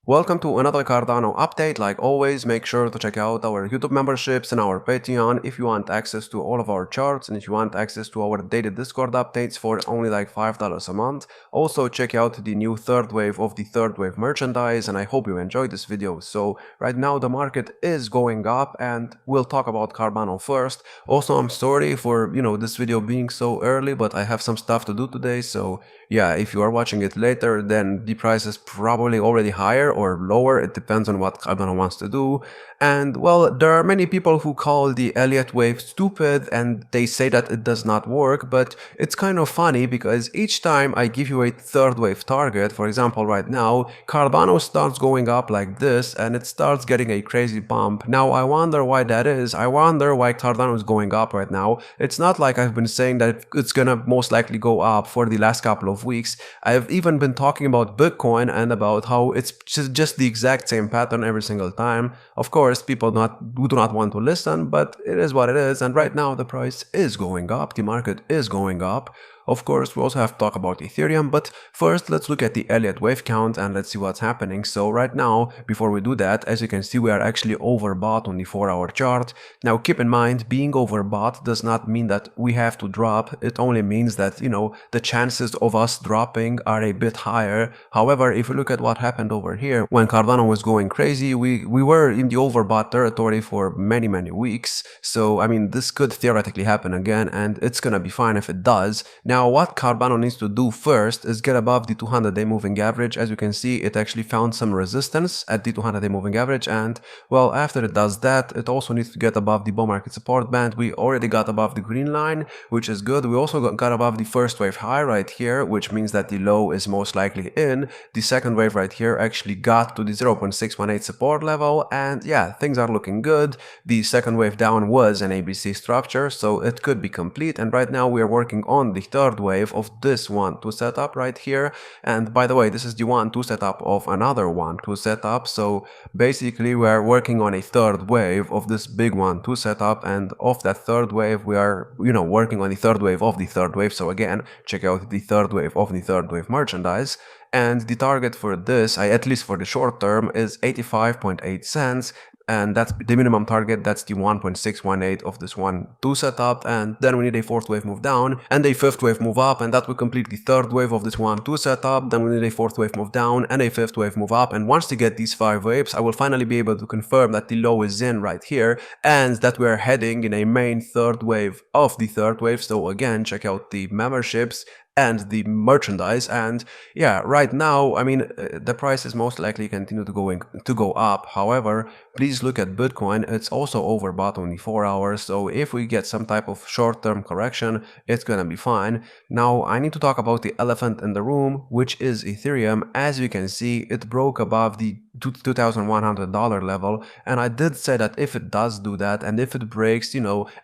Welcome to another Cardano update. Like always, make sure to check out our YouTube memberships and our Patreon if you want access to all of our charts and if you want access to our daily Discord updates for only like $5 a month. Also, check out the new third wave of the third wave merchandise, and I hope you enjoyed this video. So right now the market is going up and we'll talk about Cardano first. Also, I'm sorry for, this video being so early, but I have some stuff to do today. So yeah, if you are watching it later, then the price is probably already higher or lower. It depends on what Cardano wants to do. And well, there are many people who call the Elliott wave stupid and they say that it does not work, but it's kind of funny because each time I give you a third wave target, for example, right now, Cardano starts going up like this and it starts getting a crazy bump. Now, I wonder why that is. I wonder why Cardano is going up right now. It's not like I've been saying that it's gonna most likely go up for the last couple of weeks. I've even been talking about Bitcoin and about how it's just the exact same pattern every single time. Of course, people who do not want to listen, but it is what it is. And right now the price is going up. The market is going up. Of course, we also have to talk about Ethereum, but first let's look at the Elliott wave count and let's see what's happening. So right now, before we do that, as you can see, we are actually overbought on the 4-hour chart. Now keep in mind, being overbought does not mean that we have to drop. It only means that, the chances of us dropping are a bit higher. However, if you look at what happened over here, when Cardano was going crazy, we were in the overbought territory for many weeks. So, I mean, this could theoretically happen again, and it's gonna be fine if it does. Now, what Cardano needs to do first is get above the 200-day moving average. As you can see, it actually found some resistance at the 200-day moving average, and well, after it does that, it also needs to get above the bull market support band. We already got above the green line, which is good. We also got above the first wave high right here, which means that the low is most likely in. The second wave right here actually got to the 0.618 support level, and yeah, things are looking good. The second wave down was an ABC structure, so it could be complete, and right now we are working on the third wave of this 1-2 setup right here. And by the way, this is the 1-2 setup of another 1-2 setup. So basically we are working on a third wave of this big 1-2 setup, and of that third wave we are working on the third wave of the third wave. So again, check out the third wave of the third wave merchandise. And the target for this, at least for the short term, is 85.8 cents. And that's the minimum target. That's the 1.618 of this 1-2 setup. And then we need a fourth wave move down and a fifth wave move up, and that will complete the third wave of this 1-2 setup. Then we need a fourth wave move down and a fifth wave move up. And once we get these 5 waves, I will finally be able to confirm that the low is in right here and that we are heading in a main third wave of the third wave. So again, check out the memberships and the merchandise. And yeah, right now, I mean, the price is most likely continue to go up. However, please look at Bitcoin. It's also overbought on the 4 hours. So if we get some type of short-term correction, it's gonna be fine. Now, I need to talk about the elephant in the room, which is Ethereum. As you can see, it broke above the $2,100 level, and I did say that if it does do that and if it breaks,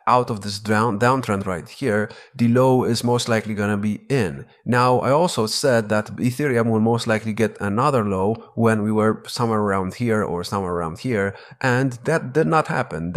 out of this downtrend right here, the low is most likely gonna be in. Now, I also said that Ethereum will most likely get another low when we were somewhere around here or somewhere around here, and that did not happen.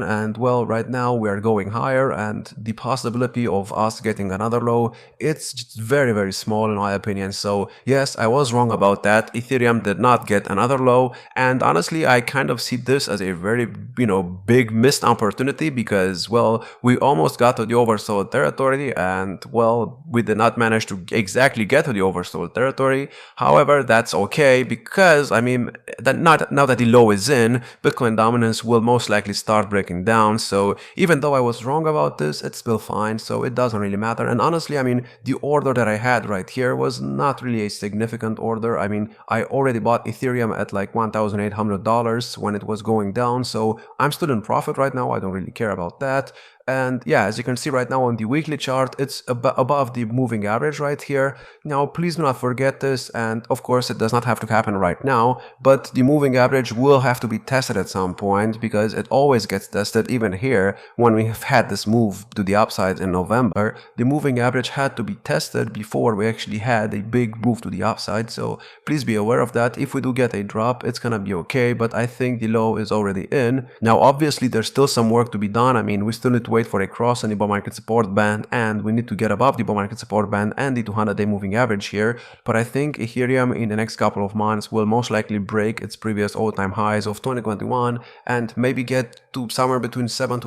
And well, right now we are going higher, and the possibility of us getting another low, it's just very small in my opinion. So yes, I was wrong about that. Ethereum did not get another low, and honestly, I kind of see this as a very big missed opportunity, because well, we almost got to the oversold territory, and well, we did not manage to exactly get to the oversold territory. However, that's okay, because I mean, now that the low is in, Bitcoin dominance will most likely start breaking down. So even though I was wrong about this, it's still fine, so it doesn't really matter. And honestly, I mean, the order that I had right here was not really a significant order. I mean, I already bought Ethereum at like $1,800 when it was going down, so I'm still in profit right now. I don't really care about that. And yeah, as you can see right now on the weekly chart, it's above the moving average right here. Now, please do not forget this, and of course it does not have to happen right now, but the moving average will have to be tested at some point, because it always gets tested. Even here, when we have had this move to the upside in November, the moving average had to be tested before we actually had a big move to the upside. So please be aware of that. If we do get a drop, it's gonna be okay, but I think the low is already in. Now, obviously there's still some work to be done. I mean, we still need to wait for a cross on the bull market support band, and we need to get above the bull market support band and the 200-day moving average here. But I think Ethereum in the next couple of months will most likely break its previous all-time highs of 2021 and maybe get to somewhere between $6,000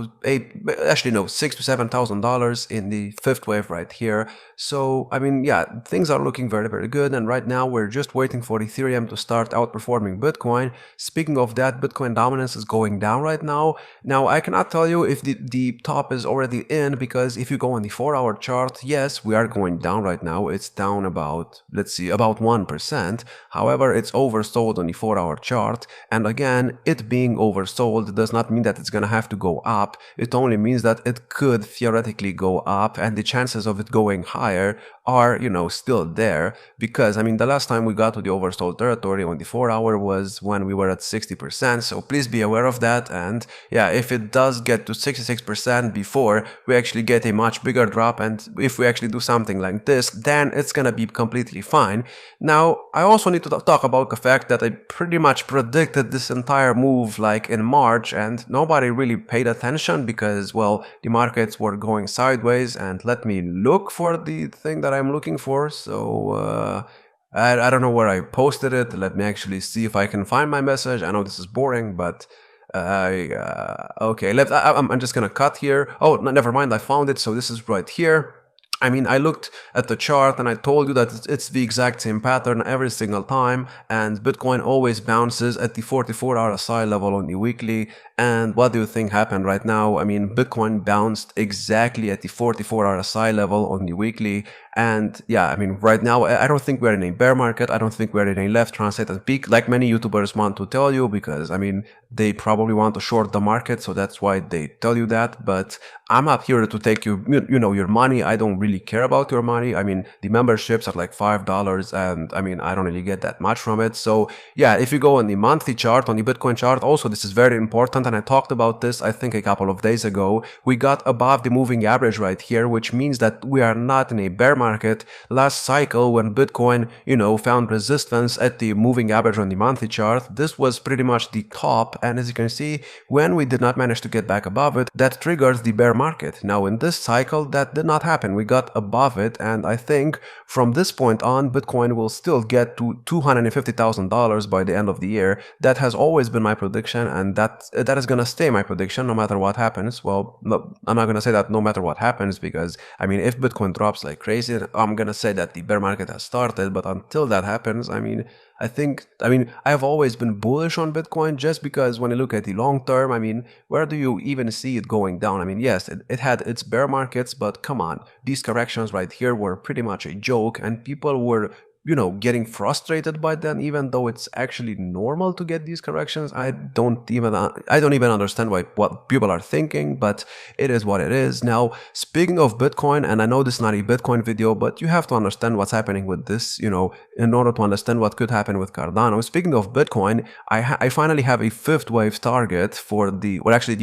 to $7,000 in the fifth wave right here. So I mean, yeah, things are looking very, very good, and right now we're just waiting for Ethereum to start outperforming Bitcoin. Speaking of that, Bitcoin dominance is going down right now. Now I cannot tell you if the top is already in, because if you go on the 4-hour chart, yes, we are going down right now. It's down about, let's see, about 1%. However, it's oversold on the 4-hour chart, and again, it being oversold does not mean that it's gonna have to go up. It only means that it could theoretically go up, and the chances of it going higher are, you know, still there, because I mean, the last time we got to the oversold territory on the 4-hour was when we were at 60%, so please be aware of that. And yeah, if it does get to 66% before we actually get a much bigger drop, and if we actually do something like this, then it's gonna be completely fine. Now, I also need to talk about the fact that I pretty much predicted this entire move like in March, and nobody really paid attention because, well, the markets were going sideways. And let me look for the thing that I'm looking for. So I don't know where I posted it. Let me actually see if I can find my message. I know this is boring, but okay, I'm just gonna cut here. Oh, no, never mind, I found it. So this is right here. I mean, I looked at the chart and I told you that it's the exact same pattern every single time, and Bitcoin always bounces at the 44 RSI level on the weekly. And what do you think happened right now? I mean, Bitcoin bounced exactly at the 44 RSI level on the weekly. And yeah, I mean, right now, I don't think we're in a bear market. I don't think we're in a left translated peak like many YouTubers want to tell you, because I mean, they probably want to short the market, so that's why they tell you that. But I'm not here to take you know, your money. I don't really care about your money. I mean, the memberships are like $5, and I mean, I don't really get that much from it. So yeah, if you go on the monthly chart, on the Bitcoin chart, also this is very important, and I talked about this I think a couple of days ago. We got above the moving average right here, which means that we are not in a bear market. Last cycle, when Bitcoin, you know, found resistance at the moving average on the monthly chart, this was pretty much the top, and as you can see, when we did not manage to get back above it, that triggers the bear market. Now in this cycle, that did not happen. We got above it, and I think from this point on, Bitcoin will still get to $250,000 by the end of the year. That has always been my prediction, and that is gonna stay my prediction no matter what happens. Well, no, I'm not gonna say that no matter what happens, because I mean, if Bitcoin drops like crazy, I'm gonna say that the bear market has started. But until that happens, I mean, I have always been bullish on Bitcoin, just because when you look at the long term, I mean, where do you even see it going down? I mean, yes, it had its bear markets, but come on, these corrections right here were pretty much a joke, and people were, you know, getting frustrated by them, even though it's actually normal to get these corrections. I don't even understand what people are thinking, but it is what it is. Now, speaking of Bitcoin, and I know this is not a Bitcoin video, but you have to understand what's happening with this, you know, in order to understand what could happen with Cardano. Speaking of Bitcoin, I finally have a fifth wave target for the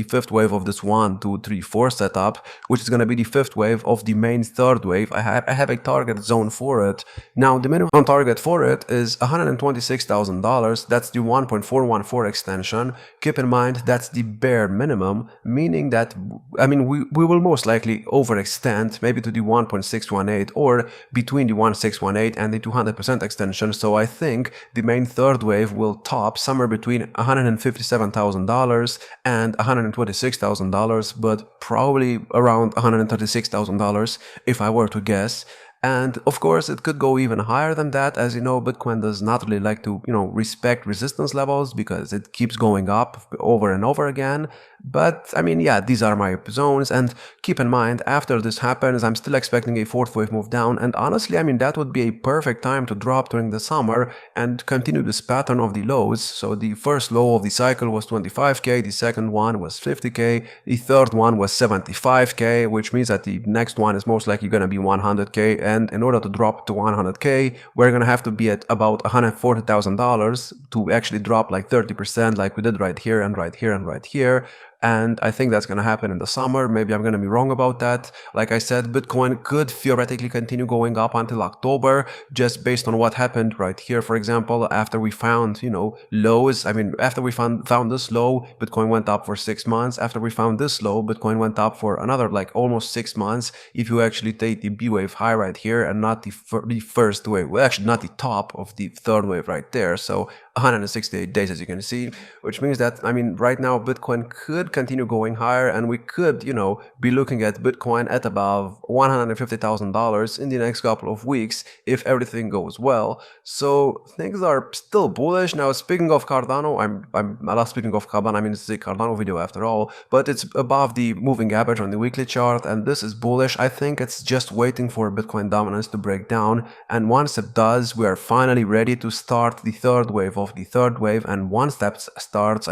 fifth wave of this 1, 2, 3, 4 setup, which is going to be the fifth wave of the main third wave. I have a target zone for it. Now, the minimum target for it is $126,000. That's the 1.414 extension. Keep in mind, that's the bare minimum, meaning that, I mean, we will most likely overextend maybe to the 1.618 or between the 1.618 and the 200% extension. So I think the main third wave will top somewhere between $157,000 and $126,000, but probably around $136,000 if I were to guess. And of course, it could go even higher than that. As you know, Bitcoin does not really like to, you know, respect resistance levels, because it keeps going up over and over again. But I mean, yeah, these are my zones, and keep in mind, after this happens, I'm still expecting a fourth wave move down, and honestly, I mean, that would be a perfect time to drop during the summer and continue this pattern of the lows. So the first low of the cycle was 25k, the second one was 50k, the third one was 75k, which means that the next one is most likely going to be 100k, and in order to drop to 100k, we're going to have to be at about $140,000 to actually drop like 30%, like we did right here and right here and right here. and I think that's going to happen in the summer. Maybe I'm going to be wrong about that. Like I said, Bitcoin could theoretically continue going up until October, just based on what happened right here. For example, after we found, lows, after we found this low, Bitcoin went up for 6 months. After we found this low, Bitcoin went up for another like almost 6 months. If you actually take the B wave high right here and not the first wave, well, actually not the top of the third wave right there. So 168 days, as you can see, which means that, right now Bitcoin could continue going higher, and we could, be looking at Bitcoin at above $150,000 in the next couple of weeks if everything goes well. So things are still bullish. Now, speaking of Cardano, I'm not speaking of Cardano, it's a Cardano video after all, but it's above the moving average on the weekly chart, and this is bullish. I think it's just waiting for Bitcoin dominance to break down, and once it does, we are finally ready to start the third wave of the third wave. And once that starts,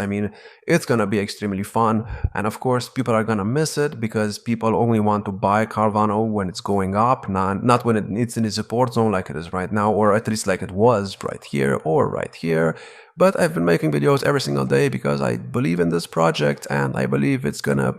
it's gonna be extremely fun. And of course, people are gonna miss it because people only want to buy Cardano when it's going up, not when it's in the support zone like it is right now, or at least like it was right here or right here. But I've been making videos every single day because I believe in this project, and I believe it's gonna,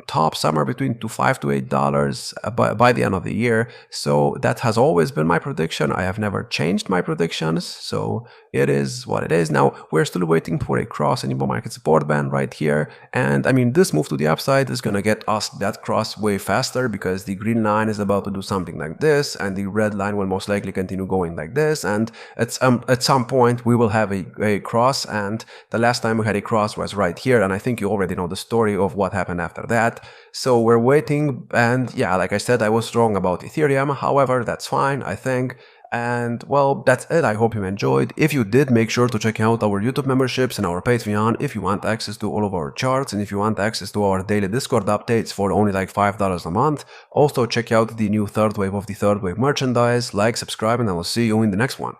top somewhere between $5 to $8 by the end of the year. So that has always been my prediction. I have never changed my predictions. So it is what it is. Now, we're still waiting for a cross in the bull market support band right here. And this move to the upside is gonna get us that cross way faster, because the green line is about to do something like this, and the red line will most likely continue going like this. And at some point we will have a cross, and the last time we had a cross was right here, and I think you already know the story of what happened after that. So we're waiting, and yeah, like I said, I was wrong about Ethereum. However, that's fine, I think. And well, that's it. I hope you enjoyed. If you did, make sure to check out our YouTube memberships and our Patreon if you want access to all of our charts, and if you want access to our daily Discord updates for only like $5 a month. Also check out the new third wave of the third wave merchandise. Like, subscribe, and I will see you in the next one.